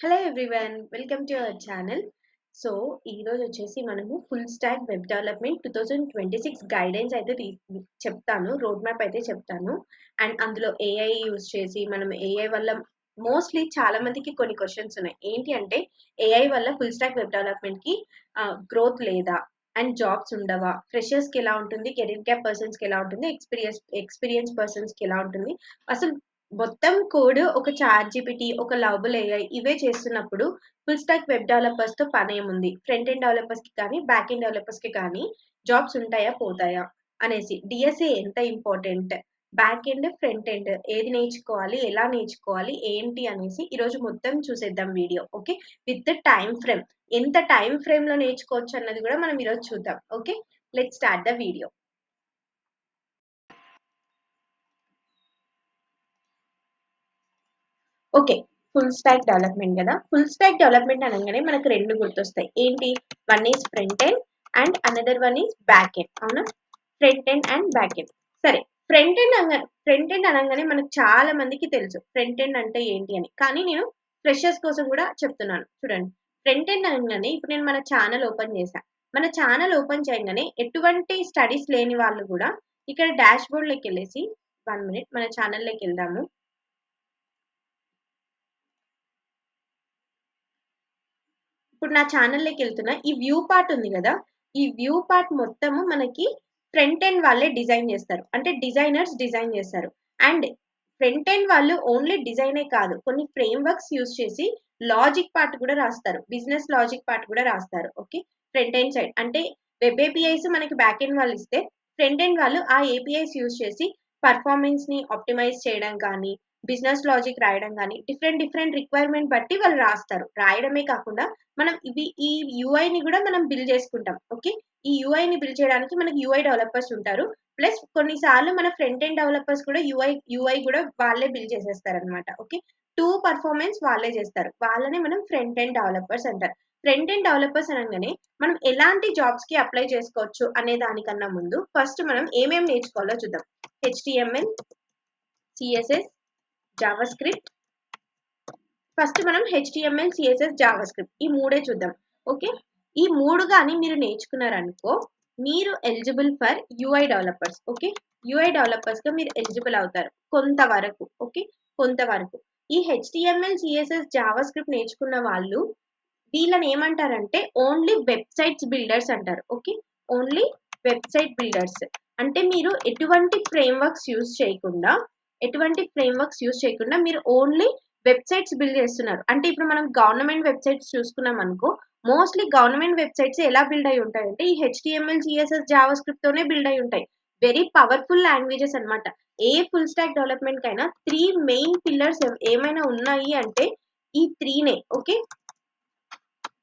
Hello everyone welcome to our channel. So ఈరోజు వచ్చేసి మనము full stock web development 2026 guidance అయితే చెప్తాను, రోడ్ మ్యాప్ అయితే చెప్తాను. అండ్ అందులో ఏఐ యూజ్ చేసి మనం ఏఐ వల్ల మోస్ట్లీ చాలా మందికి కొన్ని క్వశ్చన్స్ ఉన్నాయి. ఏంటి అంటే ఏఐ వల్ల ఫుల్ స్టాక్ వెబ్ డెవలప్మెంట్కి గ్రోత్ లేదా, అండ్ జాబ్స్ ఉండవా, ఫ్రెషర్స్కి ఎలా ఉంటుంది, కెరీర్ గ్యాప్ పర్సన్స్కి ఎలా ఉంటుంది, ఎక్స్పీరియన్స్ పర్సన్స్కి ఎలా ఉంటుంది. అసలు మొత్తం కోడ్ ఒక చాట్ జీపీటీ, ఒక లవబుల్ ఏఐ ఇవే చేస్తున్నప్పుడు ఫుల్ స్టాక్ వెబ్ డెవలపర్స్ తో పని ఏముంది, ఫ్రంట్ ఎండ్ డెవలపర్స్ కి కానీ బ్యాక్ ఎండ్ డెవలపర్స్ కి కానీ జాబ్స్ ఉంటాయా పోతాయా అనేసి, డిఎస్ఏ ఎంత important, back end front end ఏది నేర్చుకోవాలి, ఎలా నేర్చుకోవాలి ఏంటి అనేసి ఈరోజు మొత్తం చూసేద్దాం video. Okay, with time frame, ఎంత టైం ఫ్రేమ్ లో నేర్చుకోవచ్చు అన్నది కూడా మనం ఈరోజు చూద్దాం. Okay, let's start the video. Okay, full stack development కదా. ఫుల్ స్టాక్ డెవలప్మెంట్ అనగానే మనకు రెండు గుర్తొస్తాయి. ఏంటి? One is front end and another one is back end. అవునా? Front end and back end. సరే, ఫ్రంట్ ఎండ్ అనగానే మనకు చాలా మందికి తెలుసు ఫ్రంట్ ఎండ్ అంటే ఏంటి అని. కానీ నేను ఫ్రెషర్స్ కోసం కూడా చెప్తున్నాను. చూడండి, ఫ్రంట్ ఎండ్ అనగానే ఇప్పుడు నేను మన ఛానల్ ఓపెన్ చేశాను. మన ఛానల్ ఓపెన్ చేయగానే ఎటువంటి స్టడీస్ లేని వాళ్ళు కూడా ఇక్కడ డాష్ బోర్డ్లోకి వెళ్ళేసి 1 మినిట్ మన ఛానల్లోకి వెళ్దాము. ఇప్పుడు నా ఛానల్లోకి వెళ్తున్నా, ఈ వ్యూ పార్ట్ ఉంది కదా, ఈ వ్యూ పార్ట్ మొత్తము మనకి ఫ్రంట్ ఎండ్ వాళ్ళే డిజైన్ చేస్తారు. అంటే డిజైనర్స్ డిజైన్ చేస్తారు. అండ్ ఫ్రంట్ ఎండ్ వాళ్ళు ఓన్లీ డిజైనే కాదు, కొన్ని ఫ్రేమ్ వర్క్స్ యూజ్ చేసి లాజిక్ పార్ట్ కూడా రాస్తారు, బిజినెస్ లాజిక్ పార్ట్ కూడా రాస్తారు. ఓకే, ఫ్రంట్ ఎండ్ సైడ్ అంటే వెబ్ ఏపీఐస్ మనకి బ్యాక్ ఎండ్ వాళ్ళు ఇస్తే, ఫ్రంట్ ఎండ్ వాళ్ళు ఆ ఏపీఐస్ యూజ్ చేసి పర్ఫార్మెన్స్ ని ఆప్టిమైజ్ చేయడం కానీ, బిజినెస్ లాజిక్ రాయడం కానీ, డిఫరెంట్ రిక్వైర్మెంట్ బట్టి వాళ్ళు రాస్తారు. రాయడమే కాకుండా మనం ఈ యూఐ ని కూడా మనం బిల్డ్ చేసుకుంటాం. ఓకే, ఈ యూఐ ని బిల్డ్ చేయడానికి మనకి యూఐ డెవలపర్స్ ఉంటారు. ప్లస్ కొన్నిసార్లు మన ఫ్రంట్ ఎండ్ డెవలపర్స్ కూడా యూఐ కూడా వాళ్ళే బిల్డ్ చేసేస్తారు అనమాట. ఓకే, టూ పర్ఫార్మెన్స్ వాళ్ళే చేస్తారు. వాళ్ళనే మనం ఫ్రంట్ ఎండ్ డెవలపర్స్ అంటారు. ఫ్రంట్ ఎండ్ డెవలపర్స్ అనగానే మనం ఎలాంటి జాబ్స్ కి అప్లై చేసుకోవచ్చు అనే దానికన్నా ముందు ఫస్ట్ మనం ఏమేమి నేర్చుకోవాలో చూద్దాం. HTML, CSS, Java script. First మనం హెచ్టిఎంఎల్, సిఎస్ఎస్, జావా స్క్రిప్ట్ ఈ మూడే చూద్దాం. ఓకే, ఈ మూడు కానీ మీరు నేర్చుకున్నారనుకో, మీరు eligible for UI developers. Okay, UI developers గా మీరు ఎలిజిబుల్ అవుతారు కొంతవరకు. ఓకే, కొంతవరకు ఈ హెచ్టిఎంఎల్, సిఎస్ఎస్, జావా స్క్రిప్ట్ నేర్చుకున్న వాళ్ళు వీళ్ళని ఏమంటారంటే ఓన్లీ వెబ్సైట్స్ బిల్డర్స్ అంటారు. ఓకే, ఓన్లీ వెబ్సైట్ బిల్డర్స్ అంటే మీరు ఎటువంటి ఫ్రేమ్వర్క్స్ యూజ్ చేయకుండా మీరు ఓన్లీ వెబ్సైట్స్ బిల్డ్ చేస్తున్నారు. అంటే ఇప్పుడు మనం గవర్నమెంట్ వెబ్సైట్స్ చూసుకున్నాం అనుకో, మోస్ట్లీ గవర్నమెంట్ వెబ్సైట్స్ ఎలా బిల్డ్ అయి ఉంటాయి అంటే ఈ హెచ్టిఎంఎల్, సిఎస్ఎస్, జావా స్క్రిప్ట్ తోనే బిల్డ్ అయి ఉంటాయి. వెరీ పవర్ఫుల్ లాంగ్వేజెస్ అనమాట. ఏ ఫుల్ స్టాక్ డెవలప్మెంట్ కైనా 3 మెయిన్ పిల్లర్స్ ఏమైనా ఉన్నాయి అంటే ఈ 3నే. ఓకే,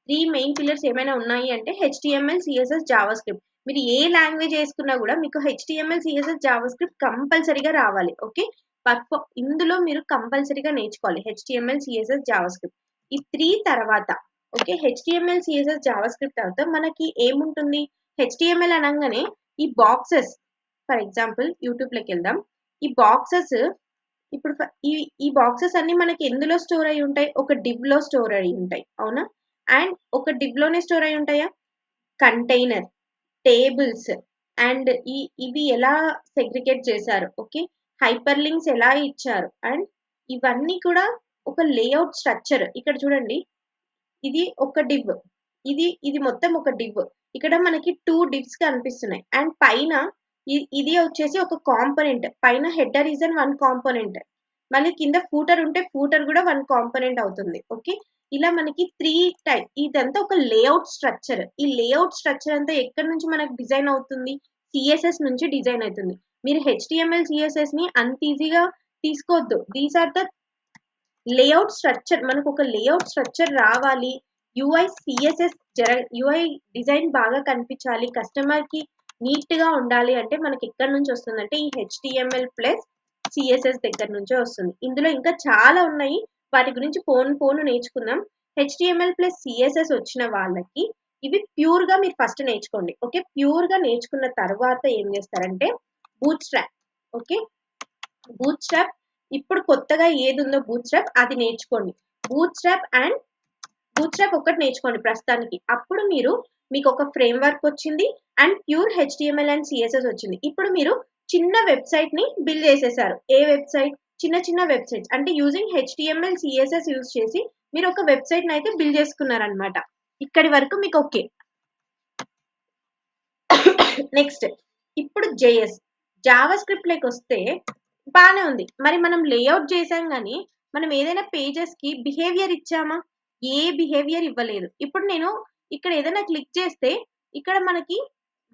3 మెయిన్ పిల్లర్స్ ఏమైనా ఉన్నాయి అంటే హెచ్టిఎంఎల్, సిఎస్ఎస్, జావా స్క్రిప్ట్. మీరు ఏ లాంగ్వేజ్ వేసుకున్నా కూడా మీకు హెచ్టిఎంఎల్, సిఎస్ఎస్, జావా స్క్రిప్ట్ కంపల్సరీగా రావాలి. ఓకే, ఇందులో మీరు కంపల్సరీగా నేర్చుకోవాలి హెచ్టిఎంఎల్, సిఎస్ఎస్, జావా స్క్రిప్ట్. ఈ 3 తర్వాత okay, HTML, CSS, Java script తర్వాత మనకి ఏముంటుంది? హెచ్టిఎంఎల్ అనగానే ఈ బాక్సెస్, ఫర్ ఎగ్జాంపుల్ యూట్యూబ్లోకి వెళ్దాం. ఈ బాక్సెస్ ఇప్పుడు ఈ బాక్సెస్ అన్ని మనకి ఎందులో స్టోర్ అయి ఉంటాయి? ఒక డివ్ లో స్టోర్ అయి ఉంటాయి. అవునా? అండ్ ఒక డివ్ లోనే స్టోర్ అయి ఉంటాయా? కంటైనర్, టేబుల్స్ అండ్ ఇవి ఎలా సెగ్రిగేట్ చేశారు. ఓకే, హైపర్ లింక్స్ ఎలా ఇచ్చారు. అండ్ ఇవన్నీ కూడా ఒక లేఅవుట్ స్ట్రక్చర్. ఇక్కడ చూడండి, ఇది ఒక డివ్, ఇది మొత్తం ఒక డివ్. ఇక్కడ మనకి 2 డివ్స్ కనిపిస్తున్నాయి. అండ్ పైన ఇది వచ్చేసి ఒక కాంపోనెంట్. పైన హెడర్ ఈజ్ అన్ 1 కాంపోనెంట్. మళ్ళీ కింద ఫూటర్ ఉంటే ఫూటర్ కూడా 1 కాంపోనెంట్ అవుతుంది. ఓకే, ఇలా మనకి 3 టైప్. ఇదంతా ఒక లేఅవుట్ స్ట్రక్చర్. ఈ లేఅవుట్ స్ట్రక్చర్ అంతా ఎక్కడి నుంచి మనకు డిజైన్ అవుతుంది? సిఎస్ఎస్ నుంచి డిజైన్ అవుతుంది. మీరు హెచ్టిఎంఎల్, సిఎస్ఎస్ ని అంత ఈజీగా తీసుకోవద్దు. These are the layout structure. మనకు ఒక లేఅవుట్ స్ట్రక్చర్ రావాలి, యూఐ డిజైన్ బాగా కనిపించాలి, కస్టమర్ కి నీట్ గా ఉండాలి అంటే మనకి ఎక్కడి నుంచి వస్తుందంటే ఈ హెచ్టిఎంఎల్ ప్లస్ సిఎస్ఎస్ దగ్గర నుంచే వస్తుంది. ఇందులో ఇంకా చాలా ఉన్నాయి, వాటి గురించి పోను నేర్చుకుందాం. హెచ్టిఎంఎల్ ప్లస్ సిఎస్ఎస్ వచ్చిన వాళ్ళకి ఇవి ప్యూర్ గా మీరు ఫస్ట్ నేర్చుకోండి. ఓకే, ప్యూర్ గా నేర్చుకున్న తర్వాత ఏం చేస్తారంటే boot strap. Okay, boot strap ఇప్పుడు కొత్తగా ఏది ఉందో బూట్ స్ట్రాప్ అది నేర్చుకోండి. బూట్ స్ట్రాప్ అండ్ బూట్‌స్ట్రాప్ ఒక్కటి నేర్చుకోండి ప్రస్తుతానికి. అప్పుడు మీకు ఒక ఫ్రేమ్‌వర్క్ వచ్చింది and pure HTML and CSS వచ్చింది. ఇప్పుడు మీరు చిన్న వెబ్‌సైట్‌ని బిల్డ్ చేసేసారు. ఏ వెబ్‌సైట్? చిన్న చిన్న వెబ్‌సైట్స్ అంటే యూజింగ్ హెచ్‌టీఎంఎల్, సీఎస్ఎస్ యూజ్ చేసి మీరు ఒక వెబ్‌సైట్‌నయితే బిల్డ్ చేసుకున్నారనమాట. ఇక్కడి వరకు మీకు ఓకే. నెక్స్ట్ ఇప్పుడు జేఎస్ జావా స్క్రిప్ట్ వస్తే బానే ఉంది. మరి మనం లేఅవుట్ చేసాం గానీ, మనం ఏదైనా పేజెస్ కి బిహేవియర్ ఇచ్చామా? ఏ బిహేవియర్ ఇవ్వలేదు. ఇప్పుడు నేను ఇక్కడ ఏదైనా క్లిక్ చేస్తే ఇక్కడ మనకి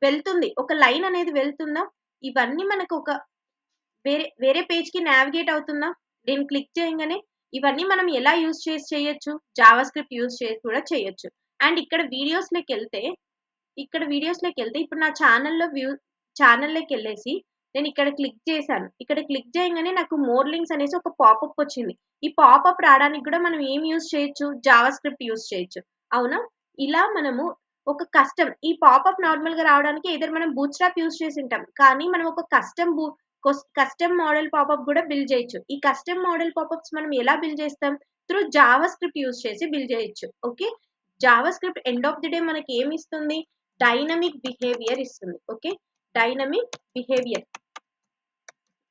వెళ్తుంది. ఒక లైన్ అనేది వెళ్తుందా? ఇవన్నీ మనకు ఒక వేరే పేజ్‌కి నావిగేట్ అవుతుందా? నేను క్లిక్ చేయంగానే ఇవన్నీ మనం ఎలా యూజ్ చేసి చేయొచ్చు? జావా స్క్రిప్ట్ యూజ్ చేసి కూడా చేయొచ్చు. అండ్ ఇక్కడ వీడియోస్‌లోకెళ్తే ఇప్పుడు నా ఛానెల్‌లోకెళ్ళేసి నేనిక్కడ క్లిక్ చేశాను. ఇక్కడ క్లిక్ చేయంగానే నాకు మోర్ లింక్స్ అనేసి ఒక పాపప్ వచ్చింది. ఈ పాపప్ రాడానికి కూడా మనం ఏం యూజ్ చేయొచ్చు? జావా స్క్రిప్ట్ యూజ్ చేయొచ్చు. అవునా? ఇలా మనము ఒక ఈ పాపప్ నార్మల్‌గా రావడానికి ఎయిదర్ మనం బూట్‌స్ట్రాప్ యూజ్ చేసుంటాం. కానీ మనం ఒక కస్టమ్ మోడల్ పాపప్ కూడా బిల్డ్ చేయొచ్చు. ఈ కస్టమ్ మోడల్ పాపప్స్ మనం ఎలా బిల్డ్ చేస్తాం? త్రూ జావా స్క్రిప్ట్ యూజ్ చేసి బిల్డ్ చేయొచ్చు. Okay. Java script end of the day మనకి ఏమిస్తుంది? డైనమిక్ బిహేవియర్ ఇస్తుంది. ఓకే. Dynamic behaviour.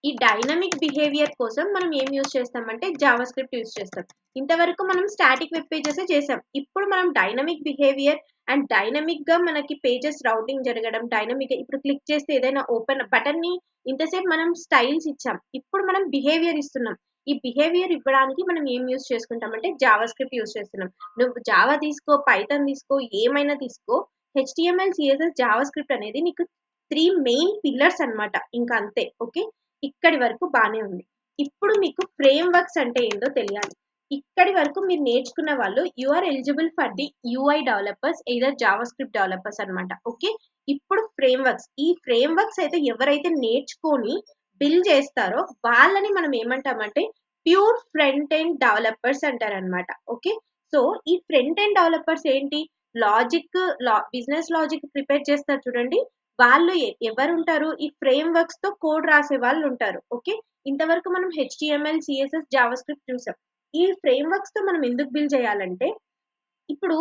ఈ డైనమిక్ బిహేవియర్ కోసం మనం ఏం యూజ్ చేస్తామంటే జావా స్క్రిప్ట్ యూజ్ చేస్తాం. ఇంతవరకు మనం స్టాటిక్ వెబ్ పేజెసే చేసాం. ఇప్పుడు మనం డైనమిక్ బిహేవియర్ అండ్ డైనమిక్‌గా మనకి పేజెస్ రౌటింగ్ జరగడం, డైనమిక్‌గా ఇప్పుడు క్లిక్ చేస్తే ఏదైనా ఓపెన్ బటన్‌ని ఇంతసేపు మనం స్టైల్స్ ఇచ్చాం. ఇప్పుడు మనం బిహేవియర్ ఇస్తున్నాం. ఈ బిహేవియర్ ఇవ్వడానికి మనం ఏం యూజ్ చేసుకుంటామంటే జావా స్క్రిప్ట్ యూజ్ చేస్తున్నాం. నువ్వు జావా తీసుకో, పైథాన్ తీసుకో, ఏమైనా తీసుకో హెచ్‌టీఎంఎల్, సీఎస్ఎస్, జావా స్క్రిప్ట్ అనేది నీకు 3 మెయిన్ పిల్లర్స్ అన్నమాట. ఇంక అంతే. ఓకే. ఇక్కడి వరకు బానే ఉంది. ఇప్పుడు మీకు ఫ్రేమ్ వర్క్స్ అంటే ఏంటో తెలియాలి. ఇక్కడి వరకు మీరు నేర్చుకున్న వాళ్ళు you are eligible for the UI developers either JavaScript developers అన్నమాట. ఓకే. ఇప్పుడు ఫ్రేమ్ వర్క్స్. ఈ ఫ్రేమ్ వర్క్స్ అయితే ఎవరైతే నేర్చుకొని బిల్డ్ చేస్తారో వాళ్ళని మనం ఏమంటామంటే ప్యూర్ ఫ్రంట్ ఎండ్ డెవలపర్స్ అంటారనమాట. ఓకే. సో ఈ ఫ్రంట్ ఎండ్ డెవలపర్స్ ఏంటి? బిజినెస్ లాజిక్ ప్రిపేర్ చేస్తారు చూడండి. వాళ్ళు ఎవరుంటారు? ఈ ఫ్రేమ్ వర్క్స్ తో కోడ్ రాసే వాళ్ళు ఉంటారు. ఓకే. ఇంతవరకు మనం హెచ్‌టీఎంఎల్, సీఎస్ఎస్, జావా స్క్రిప్ట్ చూసాం. ఈ ఫ్రేమ్ వర్క్స్ తో మనం ఎందుకు బిల్డ్ చేయాలంటే ఇప్పుడు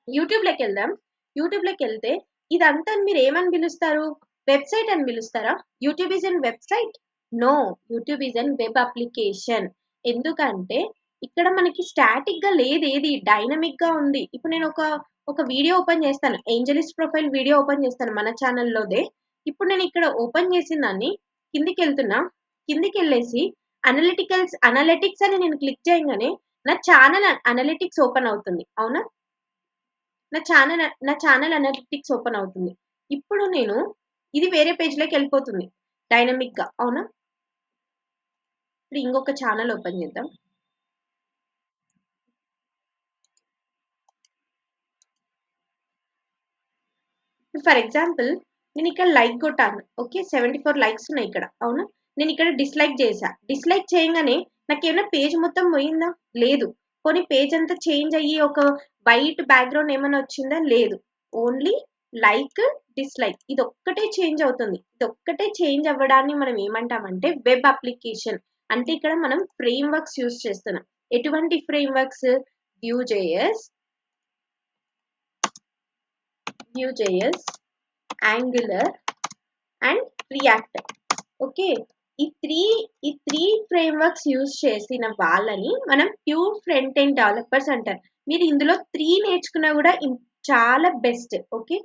యూట్యూబ్‌లోకెళ్దాం. యూట్యూబ్‌లోకెళ్తే ఇదంతా మీరేమని పిలుస్తారు? వెబ్‌సైట్ అని పిలుస్తారా? YouTube is an website? No. YouTube is an web application. ఎందుకంటే ఇక్కడ మనకి స్టాటిక్‌గా లేదేది. డైనమిక్‌గా ఉంది. ఇప్పుడు ఒక వీడియో ఓపెన్ చేస్తాను. ఏంజెలిస్ట్ ప్రొఫైల్ వీడియో ఓపెన్ చేస్తాను మన ఛానెల్‌లోదే. ఇప్పుడు నేను ఇక్కడ ఓపెన్ చేసిన దాన్ని కిందికెళ్తున్నా. కిందికెళ్ళేసి అనలిటిక్స్ అని నేను క్లిక్ చేయంగానే నా ఛానెల్ అనలిటిక్స్ ఓపెన్ అవుతుంది. అవునా? నా ఛానెల్ అనలిటిక్స్ ఓపెన్ అవుతుంది. ఇప్పుడు ఇది వేరే పేజ్‌లోకెళ్ళిపోతుంది డైనమిక్‌గా. అవునా? ఇప్పుడు ఇంకొక ఛానెల్ ఓపెన్ చేద్దాం. ఫర్ ఎగ్జాంపుల్ నేనిక్కడ లైక్ కొట్టాను. ఓకే. 74 లైక్స్ ఉన్నాయి ఇక్కడ. అవునా? నేనిక్కడ డిస్‌లైక్ చేశా. డిస్‌లైక్ చేయంగానే నాకేమైనా పేజ్ మొత్తం పోయిందా? లేదు. పోనీ పేజ్ అంతా చేంజ్ అయ్యి ఒక వైట్ బ్యాక్‌గ్రౌండ్ ఏమైనా వచ్చిందా? లేదు. ఓన్లీ లైక్, డిస్‌లైక్ ఇదొక్కటే చేంజ్ అవుతుంది. ఇదొక్కటే చేంజ్ అవ్వడాన్ని మనం ఏమంటామంటే వెబ్ అప్లికేషన్. అంటే ఇక్కడ మనం ఫ్రేమ్ వర్క్స్ యూజ్ చేస్తున్నాం. ఎటువంటి frame works? Vue.js, Angular and react. Okay. ఈ త్రీ ఫ్రేమ్ వర్క్స్ యూజ్ చేసిన వాళ్ళని మనం ప్యూర్ ఫ్రంట్ ఎండ్ డెవలపర్స్ అంటారు. మీరు ఇందులో 3 నేర్చుకున్నా కూడా చాలా బెస్ట్. ఓకే.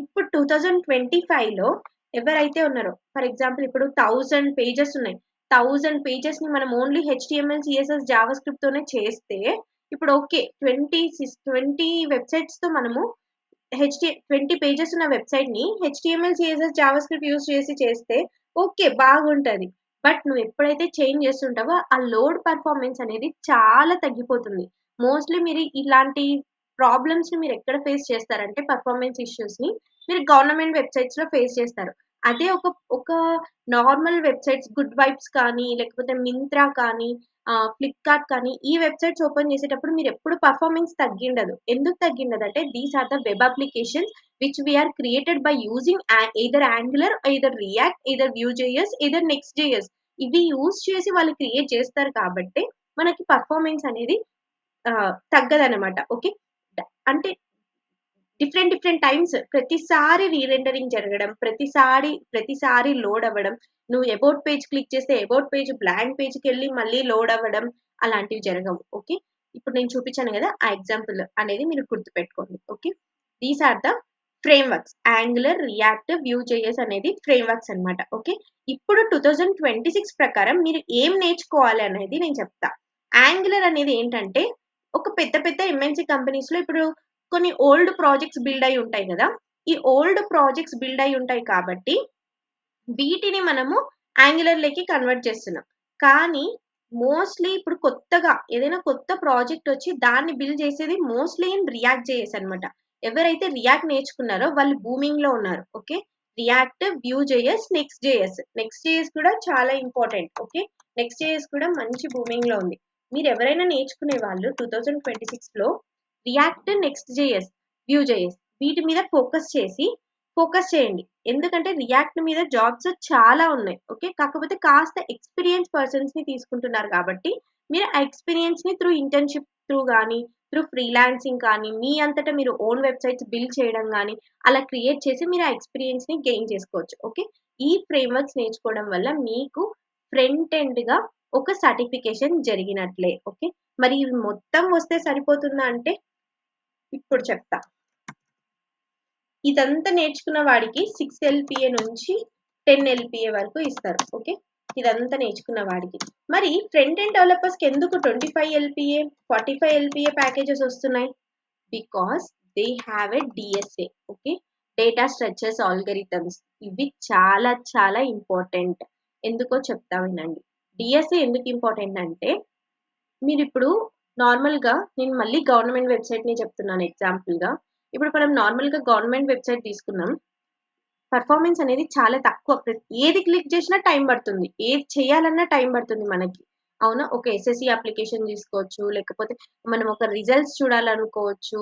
ఇప్పుడు 2025లో ఎవరైతే ఉన్నారో ఫర్ ఎగ్జాంపుల్ ఇప్పుడు 1000 పేజెస్ ఉన్నాయి. 1000 పేజెస్‌ని మనం ఓన్లీ హెచ్‌టీఎంఎల్, సీఎస్ఎస్, జావా స్క్రిప్ట్‌తోనే చేస్తే ఇప్పుడు ఓకే. 20 వెబ్‌సైట్స్‌తో మనము 20 పేజెస్ ఉన్న వెబ్‌సైట్‌ని HTML, CSS, Java script use చేస్తే ఓకే. బాగుంటది. బట్ నువ్వు ఎప్పుడైతే చేంజ్ చేస్తుంటావో ఆ లోడ్ పెర్ఫార్మన్స్ అనేది చాలా తగ్గిపోతుంది. మోస్ట్‌లీ మీరు ఇలాంటి ప్రాబ్లమ్స్‌ని మీరెక్కడ ఫేస్ చేస్తారంటే పెర్ఫార్మన్స్ ఇష్యూస్‌ని మీరు గవర్నమెంట్ వెబ్‌సైట్స్‌లో ఫేస్ చేస్తారు. అదే ఒక నార్మల్ వెబ్‌సైట్స్ గుడ్ వైబ్స్ కానీ, లేకపోతే మింత్రా కానీ, ఫ్లిప్‌కార్ట్ కానీ ఈ వెబ్‌సైట్స్ ఓపెన్ చేసేటప్పుడు మీరెప్పుడు పెర్ఫార్మన్స్ తగ్గిండదు. ఎందుకు తగ్గిండదంటే these are the web applications which we are created by using either Angular, either React, either Vue.js, either నెక్స్ట్.js ఇవి యూజ్ చేసి వాళ్ళు క్రియేట్ చేస్తారు కాబట్టి మనకి పెర్ఫార్మన్స్ అనేది తగ్గదనమాట. ఓకే. అంటే డిఫరెంట్ టైమ్స్ ప్రతిసారి రీరెండరింగ్ జరగడం, ప్రతిసారి లోడ్ అవ్వడం. నువ్వు అబౌట్ పేజ్ క్లిక్ చేస్తే అబౌట్ పేజ్ బ్లాంక్ పేజ్‌కెళ్ళి మళ్ళీ లోడ్ అవ్వడం అలాంటివి జరగవు. ఓకే. ఇప్పుడు నేను చూపించాను గదా! ఆ ఎగ్జాంపుల్ అనేది మీరు గుర్తుపెట్టుకోండి. Okay. These are the frameworks. Angular, React, Vue JS అనేది ఫ్రేమ్‌వర్క్స్ అన్నమాట. ఓకే. ఇప్పుడు 2026 ప్రకారం మీరు ఏం నేర్చుకోవాలి అనేది నేను చెప్తా. యాంగులర్ అనేది ఏంటంటే ఒక పెద్ద ఎంఎన్‌సి కంపెనీస్‌లో ఇప్పుడు కొన్ని ఓల్డ్ ప్రాజెక్ట్స్ బిల్డ్ అయ్యి ఉంటాయి గదా! ఈ ఓల్డ్ ప్రాజెక్ట్స్ బిల్డ్ అయ్యి ఉంటాయి కాబట్టి, వీటిని మనము యాంగులర్‌లోకి కన్వర్ట్ చేస్తున్నాం. కానీ మోస్ట్‌లీ ఇప్పుడు కొత్తగా ఏదైనా కొత్త ప్రాజెక్ట్ వచ్చి దాన్ని బిల్డ్ చేసేది మోస్ట్‌లీ ఇన్ రియాక్ట్ జేఎస్ అన్నమాట. ఎవరైతే రియాక్ట్ నేర్చుకున్నారో వాళ్ళు బూమింగ్‌లో ఉన్నారు. Okay. React, Vue JS, next JS. Next JS కూడా చాలా ఇంపార్టెంట్. ఓకే. నెక్స్ట్ జేఎస్ కూడా మంచి బూమింగ్‌లో ఉంది. మీరెవరైనా నేర్చుకునే వాళ్ళు 2026లో React, Next JS, Vue JS వీటి మీద ఫోకస్ చేయండి. ఎందుకంటే రియాక్ట్ మీద జాబ్స్ చాలా ఉన్నాయి. ఓకే. కాకపోతే కాస్త ఎక్స్‌పీరియన్స్ పర్సన్స్‌ని తీసుకుంటున్నారు కాబట్టి, మీరు ఆ ఎక్స్‌పీరియన్స్‌ని త్రూ ఇంటర్న్‌షిప్ గాని, త్రూ ఫ్రీలాన్సింగ్ కానీ, మీ అంతట మీరు ఓన్ వెబ్‌సైట్స్ బిల్డ్ చేయడం గాని, అలా క్రియేట్ చేసి మీరు ఆ ఎక్స్‌పీరియన్స్‌ని గెయిన్ చేసుకోవచ్చు. ఓకే. ఈ ఫ్రేమ్‌వర్క్స్ నేర్చుకోవడం వల్ల మీకు ఫ్రంట్ ఎండ్‌గా ఒక సర్టిఫికేషన్ జరిగినట్లే. ఓకే. మరి ఇవి మొత్తం వస్తే సరిపోతుందా అంటే, ఇప్పుడు చెప్తా. ఇదంతా నేర్చుకున్న వాడికి 6 ఎల్‌పీఏ నుంచి 10 ఎల్‌పీఏ వరకు ఇస్తారు. ఓకే. ఇదంతా నేర్చుకున్న వాడికి. మరి ఫ్రంట్ ఎండ్ డెవలపర్స్‌కి ఎందుకు 25 ఎల్‌పీఏ, 45 ఎల్‌పీఏ ప్యాకేజెస్ వస్తున్నాయి? Because they have a DSA. Okay. Data structures algorithms ఇవి చాలా ఇంపార్టెంట్. ఎందుకో చెప్తా వినండి. డీఎస్ఏ ఎందుకు ఇంపార్టెంట్ అంటే మీరిప్పుడు నార్మల్‌గా నేను మళ్ళీ గవర్నమెంట్ వెబ్‌సైట్‌ని చెప్తున్నాను ఎగ్జాంపుల్‌గా. ఇప్పుడు మనం నార్మల్‌గా గవర్నమెంట్ వెబ్‌సైట్ తీసుకున్నాం. పెర్ఫార్మన్స్ అనేది చాలా తక్కువ. ఏది క్లిక్ చేసినా టైం పడుతుంది. ఏది చేయాలన్నా టైం పడుతుంది మనకి. అవునా? ఒక ఎస్ఎస్‌సి అప్లికేషన్ తీసుకోవచ్చు. లేకపోతే మనం ఒక రిజల్ట్స్ చూడాలనుకోవచ్చు.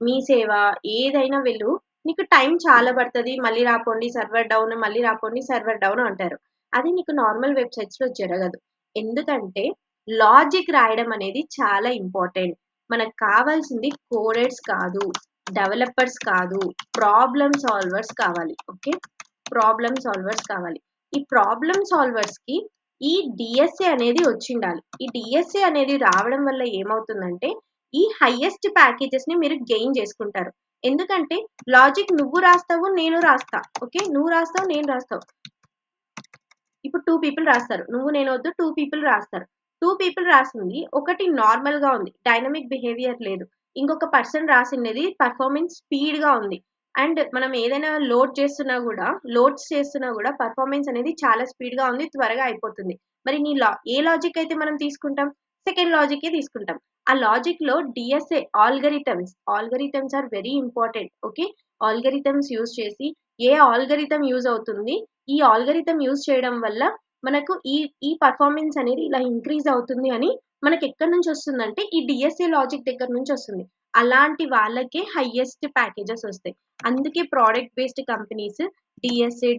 మీ సేవ ఏదైనా వెళ్ళు. నీకు టైం చాలా పడతది. మళ్ళీ రాపోండి సర్వర్ డౌన్, మళ్ళీ రాపోండి సర్వర్ డౌన్ అంటారు. అది నీకు నార్మల్ వెబ్‌సైట్స్‌లో జరగదు. ఎందుకంటే లాజిక్ రాయడం అనేది చాలా ఇంపార్టెంట్. మనకు కావాల్సింది కోడర్స్ కాదు. డెవలపర్స్ కాదు. ప్రాబ్లమ్ సాల్వర్స్ కావాలి. ఓకే. ప్రాబ్లమ్ సాల్వర్స్ కావాలి. ఈ ప్రాబ్లమ్ సాల్వర్స్‌కి ఈ డీఎస్ఏ అనేది వచ్చిండాలి. ఈ డీఎస్ఏ అనేది రావడం వల్ల ఏమవుతుందంటే, ఈ హైయెస్ట్ ప్యాకేజెస్‌ని మీరు గెయిన్ చేసుకుంటారు. ఎందుకంటే లాజిక్ నువ్వు రాస్తావు, నేను రాస్తా. ఓకే. నువ్వు రాస్తావు, నేను రాస్తావు. ఇప్పుడు 2 పీపుల్ రాస్తారు. నువ్వు నేనొద్దు 2 పీపుల్ రాస్తారు. 2 పీపుల్ రాసింది ఒకటి నార్మల్‌గా ఉంది. డైనమిక్ బిహేవియర్ లేదు. ఇంకొక పర్సన్ రాసినది పెర్ఫార్మన్స్ స్పీడ్‌గా ఉంది. అండ్ మనం ఏదైనా లోడ్స్ చేస్తున్నా గూడా పెర్ఫార్మన్స్ అనేది చాలా స్పీడ్‌గా ఉంది. త్వరగా అయిపోతుంది. మరి ఏ లాజిక్ అయితే మనం తీసుకుంటాం? సెకండ్ లాజికే తీసుకుంటాం. ఆ లాజిక్‌లో DSA algorithms are very important. Okay. Algorithms use చేసి ఏ ఆల్గోరిథం యూజ్ అవుతుంది ఈ ఆల్గోరిథం యూజ్ చేయడం వల్ల మనకు ఈ పెర్ఫార్మన్స్ అనేది ఇలా ఇంక్రీజ్ అవుతుంది అని మనకెక్కడి నుంచొస్తుందంటే, ఈ డీఎస్ఏ లాజిక్ దగ్గర నుంచొస్తుంది. అలాంటి వాళ్ళకే హైయెస్ట్ ప్యాకేజెస్ ఒస్తాయి. అందుకే ప్రొడక్ట్ బేస్డ్ కంపెనీస్ డీఎస్ఏ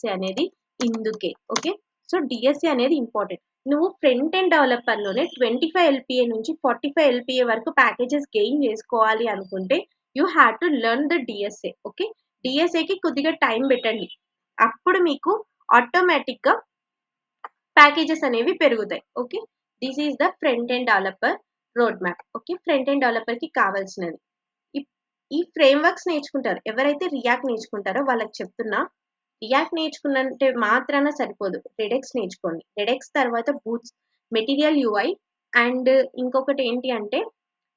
అనేది ఇందుకే. ఓకే. సో, డీఎస్ఏ అనేది ఇంపార్టెంట్. నువ్వు ఫ్రంట్ ఎండ్ డెవలపర్‌లోనే 25 ఎల్‌పీఏ నుంచి 45 ఎల్‌పీఏ వరకు ప్యాకేజెస్ గెయిన్ జేసుకోవాలి అనుకుంటే, you have to learn the DSA. Okay. డీఎస్ఏకి కొద్దిగా టైం బెట్టండి. అప్పుడు మీకు ఆటోమేటిక్‌గా ప్యాకేజెస్ అనేవి పెరుగుతాయి. Okay. This is the front end developer road map. Okay. Front end డెవలపర్‌కి కావాల్సినది. ఇప్ ఈ ఫ్రేమ్‌వర్క్స్ నేర్చుకుంటారు. ఎవరైతే రియాక్ట్ నేర్చుకుంటారో వాళ్ళకి చెప్తున్నా, రియాక్ట్ నేర్చుకున్నంటే మాత్రాన సరిపోదు. రెడెక్స్ నేర్చుకోండి. రెడెక్స్ తర్వాత మెటీరియల్ యూఐ అండ్ ఇంకొకటి ఏంటి అంటే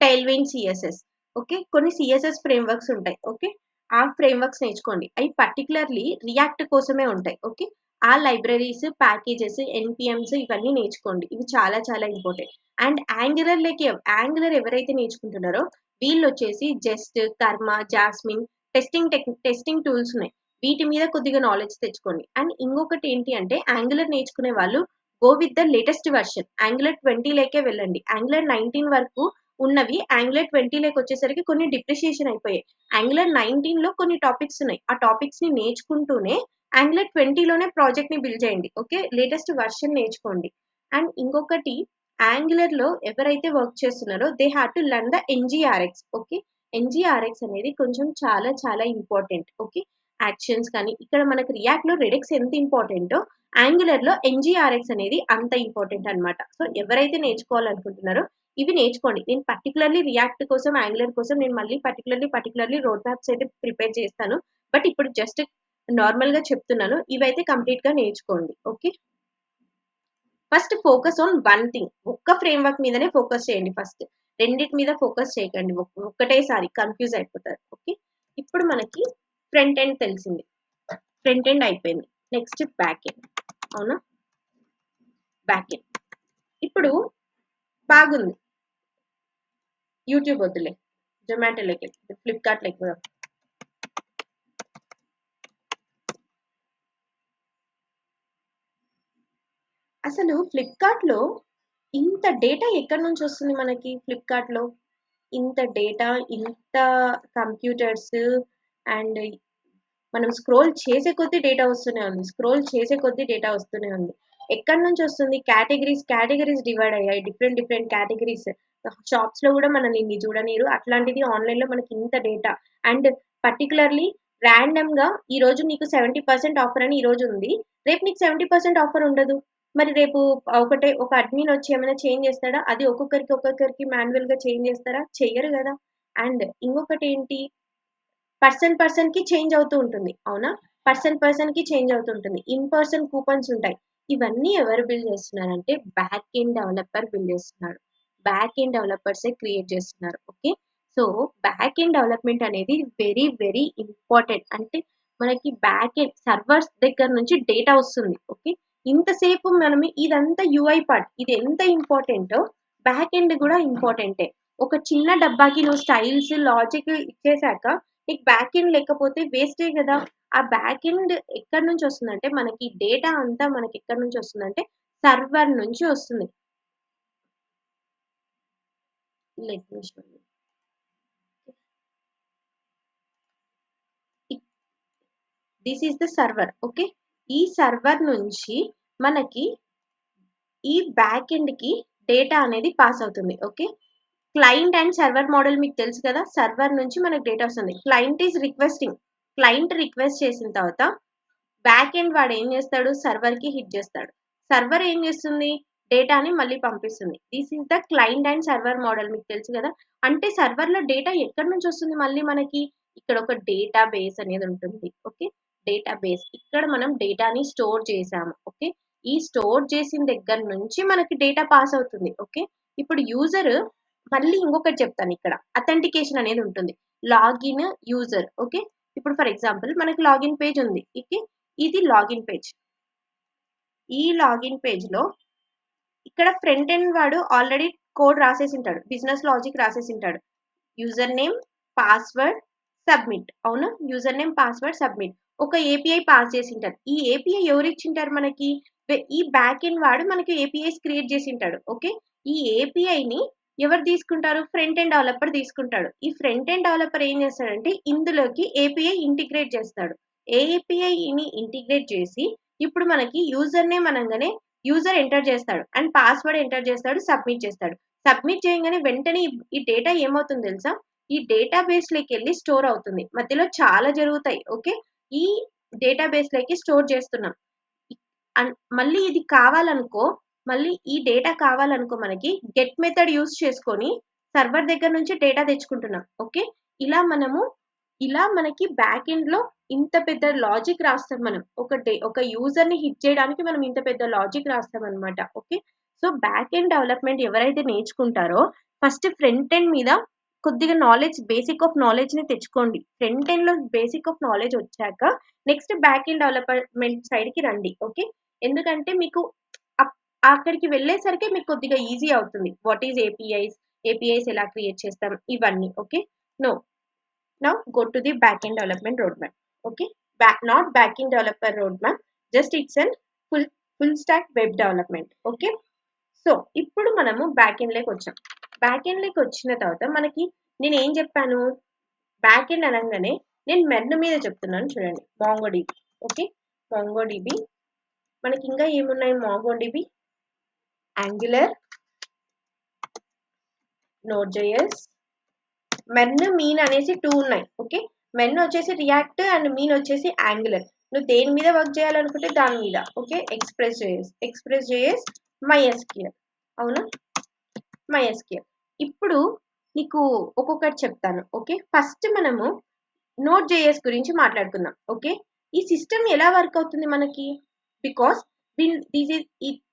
టెయిల్‌విండ్ సీఎస్ఎస్. ఓకే. కొన్ని సీఎస్ఎస్ ఫ్రేమ్‌వర్క్స్ ఉంటాయి. ఓకే. ఆ ఫ్రేమ్‌వర్క్స్ నేర్చుకోండి. అయి పర్టిక్యులర్‌లీ రియాక్ట్ కోసమే ఉంటాయి. ఓకే. ఆ లైబ్రరీస్, ప్యాకేజెస్, ఎన్‌పీఎమ్స్ ఇవన్నీ నేర్చుకోండి. ఇవి చాలా ఇంపార్టెంట్. అండ్ యాంగులర్ ఎవరైతే నేర్చుకుంటున్నారో వీళ్ళొచ్చేసి జస్ట్, కర్మ, జాస్మిన్ టెస్టింగ్ టూల్స్ ఉన్నాయి. వీటి మీద కొద్దిగా నాలెడ్జ్ తెచ్చుకోండి. అండ్ ఇంకొకటి ఏంటి అంటే యాంగులర్ నేర్చుకునే వాళ్ళు go with the latest version. Angular 20 లేకే వెళ్ళండి. యాంగులర్ 19 వరకు ఉన్నవి యాంగులర్ 20 వచ్చేసరికి కొన్ని డిప్రిషియేషన్ అయిపోయాయి. యాంగులర్ 19లో కొన్ని టాపిక్స్ ఉన్నాయి. ఆ టాపిక్స్‌ని నేర్చుకుంటూనే యాంగులర్ 20లోనే ప్రాజెక్ట్‌ని బిల్డ్ చేయండి. ఓకే. లేటెస్ట్ వెర్షన్ నేర్చుకోండి. అండ్ ఇంకొకటి యాంగులర్‌లో ఎవరైతే వర్క్ చేస్తున్నారో they have to learn the NgRx. Okay. NgRx అనేది కొంచెం చాలా చాలా ఇంపార్టెంట్. ఓకే. యాక్షన్స్ కానీ ఇక్కడ మనకు రియాక్ట్‌లో రెడెక్స్ ఎంత ఇంపార్టెంటో యాంగులర్‌లో ఎన్‌జీఆర్ఎక్స్ అనేది అంత ఇంపార్టెంట్ అన్నమాట. సో, ఎవరైతే నేర్చుకోవాలనుకుంటున్నారో ఇవి నేర్చుకోండి. నేను పర్టిక్యులర్‌లీ రియాక్ట్ కోసం, యాంగులర్ కోసం నేను మళ్ళీ పర్టిక్యులర్‌లీ రోడ్ మ్యాప్స్ అయితే ప్రిపేర్ చేస్తాను. బట్ ఇప్పుడు జస్ట్ నార్మల్‌గా చెప్తున్నాను. ఇవైతే కంప్లీట్‌గా నేర్చుకోండి. Okay. First focus on one thing. ఒక్క ఫ్రేమ్‌వర్క్ మీదనే ఫోకస్ చేయండి ఫస్ట్. రెండిటి మీద ఫోకస్ చేయకండి. ఒక్కటేసారి కన్‌ఫ్యూజ్ అయిపోతారు. ఓకే. ఇప్పుడు మనకి ఫ్రంట్ ఎండ్ తెలిసింది. ఫ్రంట్ ఎండ్ అయిపోయింది. Next back end. అవునా? Back end. ఇప్పుడు బాగుంది. యూట్యూబ్ వద్దులే. జొమాటోలోకి ఫ్లిప్‌కార్ట్‌లోకి పోదాం. అసలు ఫ్లిప్‌కార్ట్‌లో ఇంత డేటా ఎక్కడి నుంచి వస్తుంది మనకి ఫ్లిప్‌కార్ట్‌లో? ఇంత డేటా, ఇంత కంప్యూటర్స్ అండ్ మనం స్క్రోల్ చేసే కొద్దీ డేటా వస్తూనే ఉంది. స్క్రోల్ చేసే కొద్దీ డేటా వస్తూనే ఉంది. ఎక్కడి నుంచి వస్తుంది? కేటగరీస్ డివైడ్ అయ్యాయి. Different categories. షాప్స్‌లో గూడా మనల్ని ఇన్ని చూడనీయరు. అట్లాంటిది ఆన్‌లైన్‌లో మనకి ఇంత డేటా అండ్ పర్టిక్యులర్‌లీ రాండమ్‌గా ఈరోజు నీకు 70% ఆఫర్ అని ఈరోజు ఉంది. రేపు నీకు 70% ఆఫర్ ఉండదు. మరి రేపు ఒక అడ్మిన్ వచ్చి ఏమైనా చేంజ్ చేస్తాడా? అది ఒక్కొక్కరికి మాన్యుయల్‌గా చేంజ్ చేస్తారా? చెయ్యరు గదా! అండ్ ఇంకొకటేంటి పర్సన్‌కి చేంజ్ అవుతూ ఉంటుంది. అవునా? పర్సన్‌కి చేంజ్ అవుతూ ఉంటుంది. ఇన్ పర్సన్ కూపన్స్ ఉంటాయి. ఇవన్నీ ఎవరు బిల్డ్ చేస్తున్నారంటే బ్యాక్ ఎండ్ డెవలపర్ బిల్డ్ చేస్తున్నాడు. బ్యాక్ ఎండ్ డెవలపర్సే క్రియేట్ చేస్తున్నారు. Okay. So, back end development అనేది వెరీ ఇంపార్టెంట్. అంటే మనకి బ్యాక్ ఎండ్ సర్వర్స్ దగ్గర నుంచి డేటా వస్తుంది. ఓకే. ఇంతసేపు మనం ఇదంతా యూఐ పార్ట్. ఇది ఎంత ఇంపార్టెంటో బ్యాక్ ఎండ్ గూడా ఇంపార్టెంటే. ఒక చిన్న డబ్బాకి నువ్వు స్టైల్స్, లాజిక్ ఇచ్చేసాక నీకు బ్యాక్ ఎండ్ లేకపోతే వేస్టే గదా! ఆ బ్యాక్ ఎండ్ ఎక్కడి నుంచి వస్తుందంటే, మనకి డేటా అంతా మనకెక్కడి నుంచి వస్తుందంటే, సర్వర్ నుంచి వస్తుంది. Let me show you. E this is the server. Okay. ఈ సర్వర్ నుంచి మనకి ఈ బ్యాక్ ఎండ్‌కి డేటా అనేది పాస్ అవుతుంది. Okay. Client and server model మీకు తెలుసు కదా! సర్వర్ నుంచి మనకు డేటా వస్తుంది. Client is requesting. Client request చేసిన తర్వాత బ్యాక్ ఎండ్ వాడు ఏం చేస్తాడు? సర్వర్‌కి హిట్ చేస్తాడు. సర్వర్ ఏం చేస్తుంది? డేటాని మళ్ళీ పంపిస్తుంది. This is the client and server model మీకు తెలుసు కదా! అంటే సర్వర్‌లో డేటా ఎక్కడి నుంచి వస్తుంది మళ్ళీ మనకి? ఇక్కడ ఒక డేటాబేస్ అనేది ఉంటుంది. ఓకే. డేటాబేస్. ఇక్కడ మనం డేటాని స్టోర్ చేసాము. ఓకే. ఈ స్టోర్ చేసిన దగ్గర నుంచి మనకి డేటా పాస్ అవుతుంది. ఓకే. ఇప్పుడు యూజర్ మళ్ళీ ఇంకొకటి చెప్తానిక్కడ. అథెంటికేషన్ అనేది ఉంటుంది. Login user. ఓకే. ఇప్పుడు ఫర్ ఎగ్జాంపుల్ మనకి లాగిన్ పేజ్ ఉంది. ఓకే. ఇది లాగిన్ పేజ్. ఈ లాగిన్ పేజ్‌లో ఇక్కడ ఫ్రంట్ ఎండ్ వాడు ఆల్రెడీ కోడ్ రాసేసుంటాడు. బిజినెస్ లాజిక్ రాసేసుంటాడు. User name, password, submit. అవునా? User name, password, submit. ఒక ఏపీఐ పాస్ చేసుంటారు. ఈ ఏపీఐ ఎవరిచ్చింటారు మనకి? ఈ బ్యాక్ ఎండ్ వాడు మనకి ఏపీఐస్ క్రియేట్ చేసుంటాడు. ఓకే. ఈ ఏపీఐని ఎవరు తీసుకుంటారు? ఫ్రంట్ ఎండ్ డెవలపర్ తీసుకుంటాడు. ఈ ఫ్రంట్ ఎండ్ డెవలపర్ ఏం చేస్తాడంటే ఇందులోకి ఏపీఐ ఇంటిగ్రేట్ చేస్తాడు. ఏపీఐని ఇంటిగ్రేట్ చేసి ఇప్పుడు మనకి యూజర్ నేమ్ అనంగానే యూజర్ ఎంటర్ చేస్తాడు. అండ్ పాస్వర్డ్ ఎంటర్ చేస్తాడు. సబ్మిట్ చేస్తాడు. సబ్మిట్ చేయంగానే వెంటనే ఈ డేటా ఏమవుతుందో తెలుసా? ఈ డేటాబేస్‌లోకెళ్ళి స్టోర్ అవుతుంది. మధ్యలో చాలా జరుగుతాయి. ఓకే. ఈ డేటాబేస్‌లోకి స్టోర్ చేస్తున్నాం. ఇ మళ్ళీ ఇది కావాలనుకో, మళ్ళీ ఈ డేటా కావాలనుకో మనకి గెట్ మెథడ్ యూజ్ చేసుకొని సర్వర్ దగ్గర నుంచి డేటా తెచ్చుకుంటున్నాం. ఓకే. ఇలా మనము ఇలా మనకి బ్యాక్ ఎండ్‌లో ఇంత పెద్ద లాజిక్ రాస్తాం మనం. ఒక యూజర్‌ని హిట్ చేయడానికి మనం ఇంత పెద్ద లాజిక్ రాస్తామనమాట. Okay. So, back end development ఎవరైతే నేర్చుకుంటారో ఫస్ట్ ఫ్రంట్ ఎండ్ మీద కొద్దిగా బేసిక్ ఆఫ్ నాలెడ్జ్‌ని తెచ్చుకోండి. ఫ్రంట్ ఎండ్‌లో బేసిక్ ఆఫ్ నాలెడ్జ్ వచ్చాక నెక్స్ట్ బ్యాక్ ఎండ్ డెవలప్‌మెంట్ సైడ్‌కి రండి. ఓకే. ఎందుకంటే మీకు అప్ అక్కడికి వెళ్ళేసరికి మీకు కొద్దిగా ఈజీ అవుతుంది. What is APIs? ఏపీఐస్ ఎలా క్రియేట్ చేస్తాం? ఇవన్నీ. Okay. No. Now go to the backend development roadmap. Okay, not backend developer roadmap. Just it's an full stack web development. Okay. So ఇప్పుడు మనము బ్యాక్ ఎండ్ లోకి వచ్చాం. బ్యాక్ ఎండ్ లోకి వచ్చిన తర్వాత మనకి నేను ఏం చెప్పాను? బ్యాక్ ఎండ్ అనగానే నేను మెర్న్ మీద చెప్తున్నాను చూడండి. మాంగోడిబి. ఓకే. మాంగోడిబి మనకి ఇంకా ఏమున్నాయి? MongoDB, angular, Node.js, men mean అనేసి 2 ఉన్నాయి. ఓకే, మెన్ వచ్చేసి రియాక్ట్ అండ్ మీన్ వచ్చేసి యాంగులర్. నువ్వు దేని మీద వర్క్ చేయాలనుకుంటే దాని మీద. Okay, express JS MySQL. అవునా, MySQL. ఇప్పుడు నీకు ఒక్కొక్కటి చెప్తాను. ఓకే, ఫస్ట్ మనము నోట్ జేఎస్ గురించి మాట్లాడుకుందాం. ఓకే, ఈ సిస్టమ్ ఎలా వర్క్ అవుతుంది మనకి? Because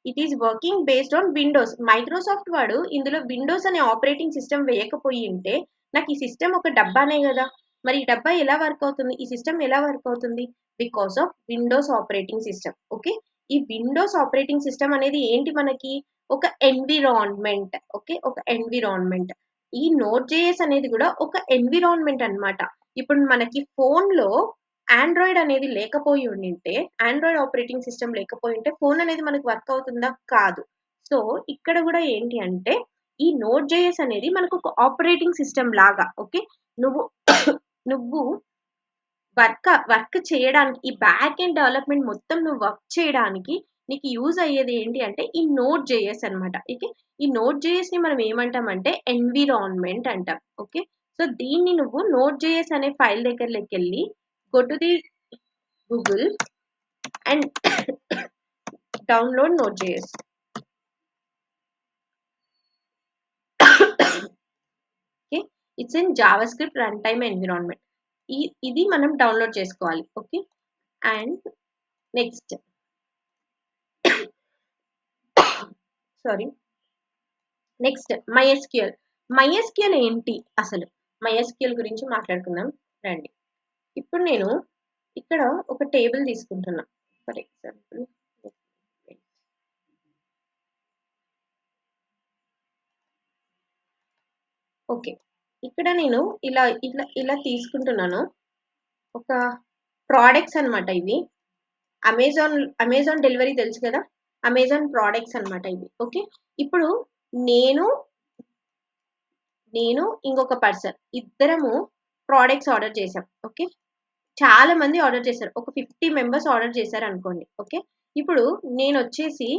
it is working based on Windows. Microsoft వాడు ఇందులో విండోస్ అనే ఆపరేటింగ్ సిస్టమ్ వేయకపోయి ఉంటే నాకు ఈ సిస్టమ్ ఒక డబ్బానే కదా. మరి ఈ డబ్బా ఎలా వర్క్ అవుతుంది, ఈ సిస్టమ్ ఎలా వర్క్ అవుతుంది? Because of Windows operating system. Okay, ఈ విండోస్ ఆపరేటింగ్ సిస్టమ్ అనేది ఏంటి మనకి? ఒక ఎన్విరాన్మెంట్. ఓకే, ఒక ఎన్విరాన్మెంట్. ఈ నోట్ జేఎస్ అనేది కూడా ఒక ఎన్విరాన్మెంట్ అన్నమాట. ఇప్పుడు మనకి ఫోన్లో ఆండ్రాయిడ్ అనేది లేకపోయి ఉండింటే, ఆండ్రాయిడ్ ఆపరేటింగ్ సిస్టమ్ లేకపోయి ఉంటే ఫోన్ అనేది మనకు వర్క్ అవుతుందా? కాదు. సో ఇక్కడ కూడా ఏంటి అంటే ఈ నోట్ జేఎస్ అనేది మనకు ఒక ఆపరేటింగ్ సిస్టమ్ లాగా. ఓకే, నువ్వు నువ్వు వర్క్ చేయడానికి, ఈ బ్యాక్ ఎండ్ డెవలప్మెంట్ మొత్తం నువ్వు వర్క్ చేయడానికి నీకు యూజ్ అయ్యేది ఏంటి అంటే ఈ నోట్ జేఎస్ అనమాట. ఓకే, ఈ నోట్ జేఎస్ ని మనం ఏమంటామంటే ఎన్విరాన్మెంట్ అంటాం. ఓకే, సో దీన్ని నువ్వు నోట్ జేఎస్ అనే ఫైల్ దగ్గరకి వెళ్ళి go to the Google and download note JS. Okay, it's in Java script run time environment. ఇది మనం డౌన్లోడ్ చేసుకోవాలి. Okay, and next sorry next MySQL ఏంటి అసలు? MySQL గురించి మాట్లాడుకుందాం రండి. ఇప్పుడు నేను ఇక్కడ ఒక టేబుల్ తీసుకుంటున్నా. ఫర్ ఎగ్జాంపుల్ ఓకే, ఇక్కడ నేను ఇలా ఇట్లా ఇలా తీసుకుంటున్నాను. ఒక ప్రోడక్ట్స్ అన్నమాట ఇవి. అమెజాన్ డెలివరీ తెలుసు కదా, అమెజాన్ ప్రోడక్ట్స్ అన్నమాట ఇవి. ఓకే, ఇప్పుడు నేను ఇంకొక పర్సన్ ఇద్దరము ప్రోడక్ట్స్ ఆర్డర్ చేసాం. ఓకే, చాలా మంది ఆర్డర్ చేశారు. ఒక 50 మెంబర్స్ ఆర్డర్ చేశారు అనుకోండి. ఓకే, ఇప్పుడు నేను వచ్చేసి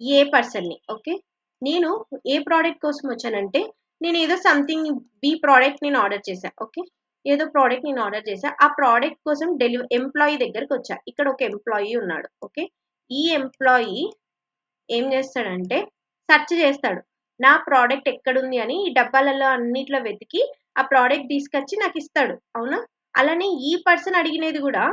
ఏ పర్సన్ని. ఓకే, నేను ఏ ప్రోడక్ట్ కోసం వచ్చానంటే నేను ఏదో సంథింగ్ బి ప్రోడక్ట్ నేను ఆర్డర్ చేశా. ఓకే, ఏదో ప్రోడక్ట్ నేను ఆర్డర్ చేశా. ఆ ప్రోడక్ట్ కోసం ఎంప్లాయీ దగ్గరకు వచ్చా. ఇక్కడ ఒక ఎంప్లాయీ ఉన్నాడు. ఓకే, ఈ ఎంప్లాయీ ఏం చేస్తాడంటే సెర్చ్ చేస్తాడు. నా ప్రోడక్ట్ ఎక్కడుంది అని ఈ డబ్బాలలో అన్నిట్లో వెతికి ఆ ప్రోడక్ట్ తీసుకొచ్చి నాకు ఇస్తాడు. అవునా, అలానే ఈ పర్సన్ అడిగినది కూడా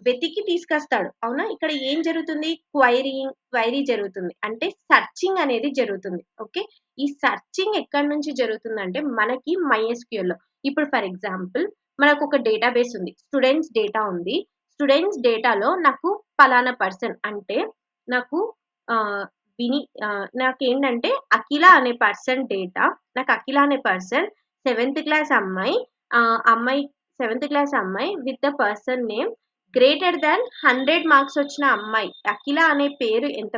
వెతికి తీసుకొస్తాడు. అవునా, ఇక్కడ ఏం జరుగుతుంది? క్వైరీ జరుగుతుంది, అంటే సర్చింగ్ అనేది జరుగుతుంది. ఓకే, ఈ సర్చింగ్ ఎక్కడి నుంచి జరుగుతుంది అంటే మనకి MySQL లో. ఇప్పుడు ఫర్ ఎగ్జాంపుల్ మనకు ఒక డేటాబేస్ ఉంది, స్టూడెంట్స్ డేటా ఉంది. స్టూడెంట్స్ డేటాలో నాకు పలానా పర్సన్ అంటే నాకు నాకేంటంటే అఖిల అనే పర్సన్ డేటా, నాకు అఖిల అనే పర్సన్ 7th క్లాస్ అమ్మాయి, అమ్మాయి 7th క్లాస్ అమ్మాయి with the person name greater than 100 marks వచ్చిన అమ్మాయి. అఖిల అనే పేరు ఎంత,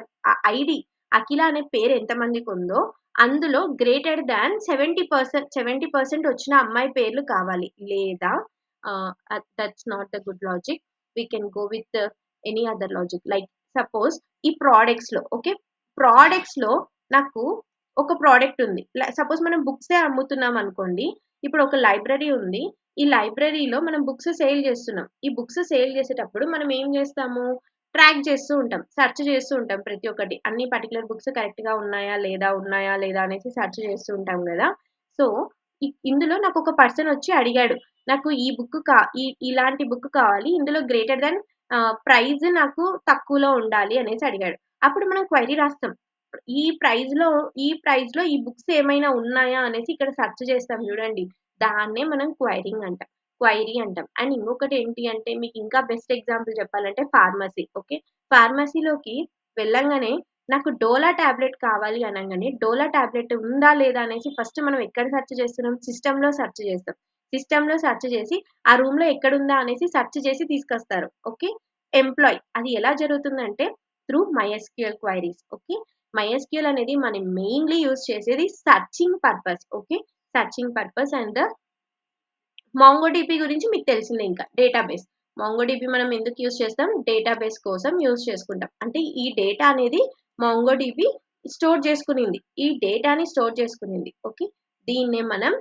ఐడి అఖిల అనే పేరు ఎంత మందికి ఉందో అందులో గ్రేటర్ దాన్ 70% వచ్చిన అమ్మాయి పేర్లు కావాలి. లేదా that's not the good logic, we can go with any other logic. Like suppose ఈ ప్రోడక్ట్స్ లో. ఓకే, ప్రోడక్ట్స్ లో నాకు ఒక ప్రోడక్ట్ ఉంది. సపోజ్ మనం బుక్సే అమ్ముతున్నాం అనుకోండి. ఇప్పుడు ఒక లైబ్రరీ ఉంది. ఈ లైబ్రరీలో మనం బుక్స్ సేల్ చేస్తున్నాం. ఈ బుక్స్ సేల్ చేసేటప్పుడు మనం ఏం చేస్తాము? ట్రాక్ చేస్తూ ఉంటాం, సెర్చ్ చేస్తూ ఉంటాం. ప్రతి ఒక్కటి అన్ని పర్టికులర్ బుక్స్ కరెక్ట్ గా ఉన్నాయా లేదా అనేసి సెర్చ్ చేస్తూ ఉంటాం కదా. సో ఇందులో నాకు ఒక పర్సన్ వచ్చి అడిగాడు, నాకు ఈ బుక్ ఇలాంటి బుక్ కావాలి, ఇందులో గ్రేటర్ దాన్ ప్రైజ్ నాకు తక్కువలో ఉండాలి అనేసి అడిగాడు. అప్పుడు మనం క్వైరీ రాస్తాం. ఈ ప్రైజ్ లో ఈ బుక్స్ ఏమైనా ఉన్నాయా అనేసి ఇక్కడ సెర్చ్ చేస్తాం చూడండి. దాన్నే మనం క్వైరీ అంటాం. అండ్ ఇంకొకటి ఏంటి అంటే మీకు ఇంకా బెస్ట్ ఎగ్జాంపుల్ చెప్పాలంటే ఫార్మసీ. ఓకే, ఫార్మసీలోకి వెళ్ళంగానే నాకు డోలా టాబ్లెట్ కావాలి అనగానే డోలా టాబ్లెట్ ఉందా లేదా అనేసి ఫస్ట్ మనం ఎక్కడ సెర్చ్ చేస్తున్నాం? సిస్టంలో సెర్చ్ చేస్తాం. సిస్టంలో సెర్చ్ చేసి ఆ రూమ్ లో ఎక్కడుందా అనేసి సెర్చ్ చేసి తీసుకొస్తారు. ఓకే, ఎంప్లాయ్ అది ఎలా జరుగుతుందంటే through MySQL queries. Okay, MySQL అనేది మనం మెయిన్లీ యూజ్ చేసేది searching purpose. Okay, searching purpose. And MongoDB గురించి మీకు తెలిసిందే, ఇంకా డేటాబేస్. MongoDB మనం ఎందుకు యూజ్ చేస్తాం? డేటాబేస్ కోసం యూజ్ చేసుకుంటాం. అంటే ఈ డేటా అనేది MongoDB స్టోర్ చేసుకునింది, ఈ డేటాని స్టోర్ చేసుకునింది. ఓకే, దీన్నే మనం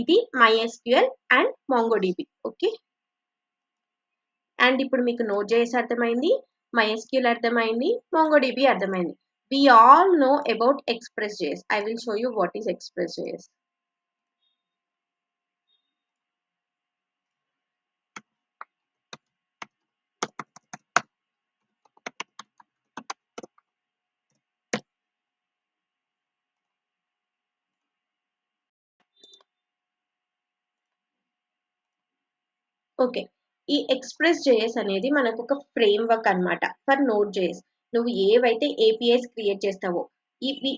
ఇది MySQL and MongoDB. Okay, and ఇప్పుడు మీకు Node.js అర్థమైంది, MySQL అర్థమైంది, MongoDB అర్థమైంది. We all know about Express.js. I will show you what is Express.js. Okay, ఈ Express.js అనేది మనకు ఒక ఫ్రేమ్‌వర్క్ అన్నమాట ఫర్ Node.js. నువ్వు ఏవైతే ఏపీఐస్ క్రియేట్ చేస్తావో, ఇవి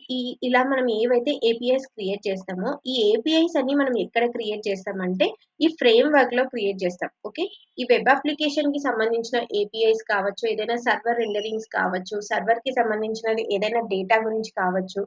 ఇలా మనం ఏవైతే ఏపీఐస్ క్రియేట్ చేస్తామో, ఈ ఏపీఐస్ అన్ని మనం ఎక్కడ క్రియేట్ చేస్తామంటే ఈ ఫ్రేమ్‌వర్క్‌లో క్రియేట్ చేస్తాం. ఓకే, ఈ వెబ్ అప్లికేషన్‌కి సంబంధించిన ఏపీఐస్ కావచ్చు, ఏదైనా సర్వర్ రెండరింగ్స్ కావచ్చు, సర్వర్‌కి సంబంధించినది ఏదైనా డేటా గురించి కావచ్చు,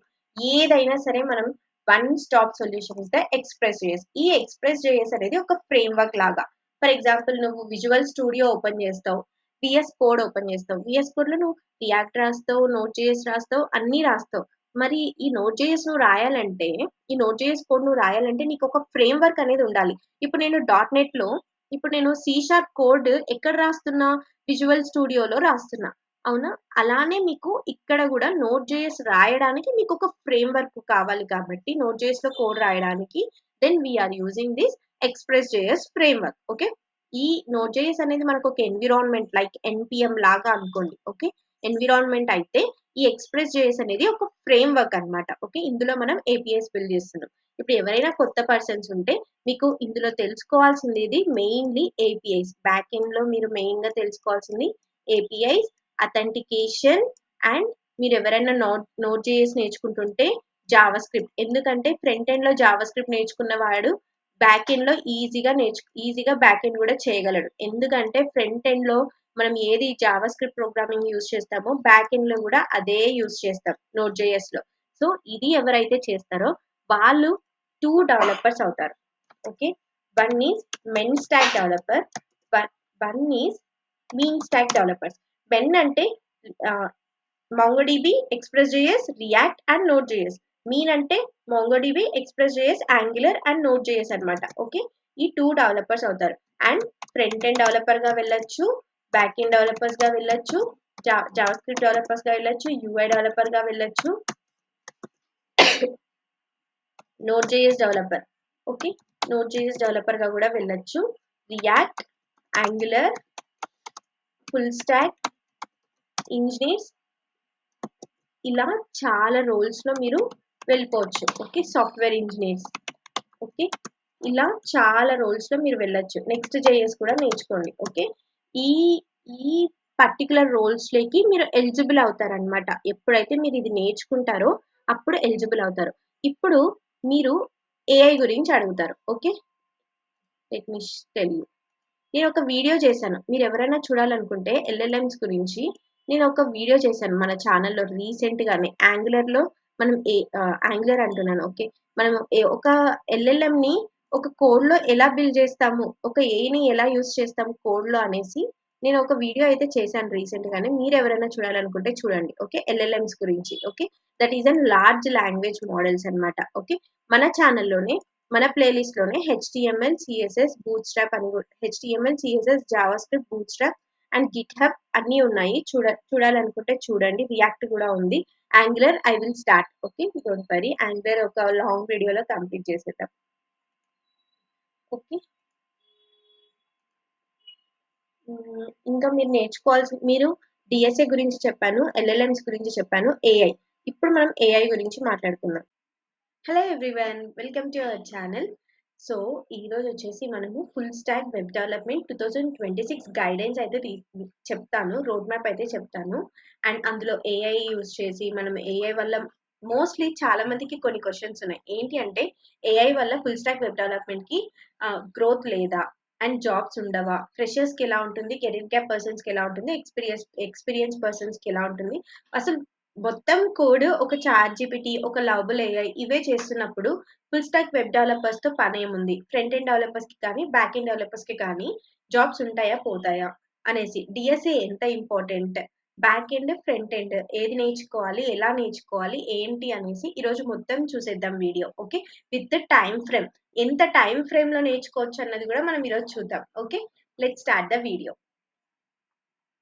ఏదైనా సరే మనం one stop solution is the Express.js. ఈ Express.js అనేది ఒక ఫ్రేమ్‌వర్క్ లాగా. ఫర్ ఎగ్జాంపుల్ నువ్వు విజువల్ స్టూడియో ఓపెన్ చేస్తావు, విఎస్ కోడ్ ఓపెన్ చేస్తావు, విఎస్ కోడ్ లో నువ్వు రియాక్ట్ రాస్తావు, Node.js రాస్తావు, అన్ని రాస్తావు. మరి ఈ Node.js నువ్వు రాయాలంటే, ఈ Node.js కోడ్ నువ్వు రాయాలంటే నీకు ఒక ఫ్రేమ్ వర్క్ అనేది ఉండాలి. ఇప్పుడు నేను .NET లో ఇప్పుడు నేను C# కోడ్ ఎక్కడ రాస్తున్నా, విజువల్ స్టూడియోలో రాస్తున్నా, అవునా? అలానే మీకు ఇక్కడ కూడా Node.js రాయడానికి మీకు ఒక ఫ్రేమ్ వర్క్ కావాలి కాబట్టి Node.js లో కోడ్ రాయడానికి then we are using this Express.js framework. Okay, ఈ Node.js అనేది మనకు ఒక ఎన్విరాన్మెంట్ లైక్ NPM లాగా అనుకోండి. ఓకే, ఎన్విరాన్మెంట్ అయితే ఈ Express.js అనేది ఒక ఫ్రేమ్‌వర్క్ అన్నమాట. ఓకే, ఇందులో మనం ఏపీఐస్ బిల్డ్ చేస్తున్నాం. ఇప్పుడు ఎవరైనా కొత్త పర్సన్స్ ఉంటే మీకు ఇందులో తెలుసుకోవాల్సింది ఇది మెయిన్‌లీ ఏపీఐస్. బ్యాక్ ఎండ్‌లో మీరు మెయిన్‌గా తెలుసుకోవాల్సింది ఏపీఐస్, అథెంటికేషన్ అండ్ మీరు ఎవరైనా Node.js నేర్చుకుంటుంటే జావా స్క్రిప్ట్. ఎందుకంటే ఫ్రంట్ ఎండ్‌లో జావా స్క్రిప్ట్ నేర్చుకున్న వాడు బ్యాక్ ఎండ్ లో ఈజీగా బ్యాక్ ఎండ్ కూడా చేయగలడు. ఎందుకంటే ఫ్రంట్ ఎండ్ లో మనం ఏది జావా స్క్రిప్ట్ ప్రోగ్రామింగ్ యూజ్ చేస్తామో బ్యాక్ ఎండ్ లో కూడా అదే యూజ్ చేస్తాం Node.js లో. సో ఇది ఎవరైతే చేస్తారో వాళ్ళు 2 డెవలపర్స్ అవుతారు. Okay, one is men stack developer, one is mean stock developers. Men అంటే MongoDB, Express.js, React and Node.js. Mean అంటే MongoDB, Express.js, Angular and Node.js అన్నమాట. ఓకే, ఈ 2 డెవలపర్స్ అవుతారు. అండ్ ఫ్రంట్ ఎండ్ డెవలపర్ గా వెళ్ళొచ్చు, బ్యాక్ ఎండ్ డెవలపర్స్ గా వెళ్ళొచ్చు, Java script developers గా వెళ్ళొచ్చు, యూఐ డెవలపర్ గా వెళ్ళొచ్చు, Node.js developer. Okay, Node.js developer గా కూడా వెళ్ళొచ్చు, react, angular, full stock engineers, ఇలా చాలా రోల్స్ లో మీరు వెళ్ళిపోవచ్చు. Okay, software engineers. ఓకే, ఇలా చాలా రోల్స్ లో మీరు వెళ్ళొచ్చు. నెక్స్ట్ జేఎస్ కూడా నేర్చుకోండి. ఓకే, ఈ ఈ పర్టికులర్ రోల్స్ లోకి మీరు ఎలిజిబుల్ అవుతారనమాట. ఎప్పుడైతే మీరు ఇది నేర్చుకుంటారో అప్పుడు ఎలిజిబుల్ అవుతారు. ఇప్పుడు మీరు ఏఐ గురించి అడుగుతారు. Okay, let me tell you. నేను ఒక వీడియో చేశాను, మీరు ఎవరైనా చూడాలనుకుంటే ఎల్ఎల్ఎంస్ గురించి నేను ఒక వీడియో చేశాను మన ఛానల్లో రీసెంట్ గానే. యాంగులర్ లో మనం యాంగులర్ అంటున్నాను. ఓకే, మనం ఒక ఎల్ఎల్ఎం ని ఒక కోడ్ లో ఎలా బిల్డ్ చేస్తాము, ఒక ఏని ఎలా యూస్ చేస్తాము కోడ్ లో అనేసి నేను ఒక వీడియో అయితే చేశాను రీసెంట్ గానే. మీరు ఎవరైనా చూడాలనుకుంటే చూడండి. ఓకే, ఎల్ఎల్ఎంస్ గురించి. Okay, that is an large language models అన్నమాట. ఓకే, మన ఛానల్లోనే మన ప్లేలిస్ట్ లోనే HTML, CSS, బూట్‌స్ట్రాప్ అని HTML, CSS, JavaScript, bootstrap and GitHub అన్నీ ఉన్నాయి. చూడాలనుకుంటే చూడండి. రియాక్ట్ కూడా ఉంది. Angular I will start. Okay, don't worry. Angular ఒక లాంగ్ వీడియోలో కంప్లీట్ చేసేద్దాం. ఓకే, ఇంకా మీరు మీరు డిఎస్ఏ గురించి చెప్పాను, ఎల్ఎల్ఎంస్ గురించి చెప్పాను, ఏఐ. ఇప్పుడు మనం ఏఐ గురించి మాట్లాడుకుందాం. Hello everyone, welcome to our channel. So ఈరోజు వచ్చేసి మనము full stock web development 2026 guidance అయితే చెప్తాను, రోడ్ మ్యాప్ అయితే చెప్తాను. అండ్ అందులో ఏఐ యూజ్ చేసి మనం ఏఐ వల్ల మోస్ట్లీ చాలా మందికి కొన్ని క్వశ్చన్స్ ఉన్నాయి. ఏంటి అంటే ఏఐ వల్ల ఫుల్ స్టాక్ వెబ్ డెవలప్మెంట్ కి గ్రోత్ లేదా, అండ్ జాబ్స్ ఉండవా, ఫ్రెషర్స్ కి ఎలా ఉంటుంది, కెరీర్ గ్యాప్ పర్సన్స్ కి ఎలా ఉంటుంది, ఎక్స్పీరియన్స్ పర్సన్స్ కి ఎలా ఉంటుంది. అసలు మొత్తం కోడ్ ఒక చాట్ జీపీటీ, ఒక లవబుల్ ఏఐ ఇవే చేస్తున్నప్పుడు ఫుల్ స్టాక్ వెబ్ డెవలపర్స్ తో పని ఏముంది, ఫ్రంట్ ఎండ్ డెవలపర్స్ కి కానీ బ్యాక్ ఎండ్ డెవలపర్స్ కి కానీ జాబ్స్ ఉంటాయా పోతాయా అనేసి, డిఎస్ఏ ఎంత important, back end, front end ఏది నేర్చుకోవాలి, ఎలా నేర్చుకోవాలి, ఏంటి అనేసి ఈరోజు మొత్తం చూసేద్దాం video. Okay. With time frame. ఎంత టైమ్ ఫ్రేమ్‌లో నేర్చుకోవచ్చు అన్నది కూడా మనం ఈరోజు చూద్దాం. Okay. Let's start the video.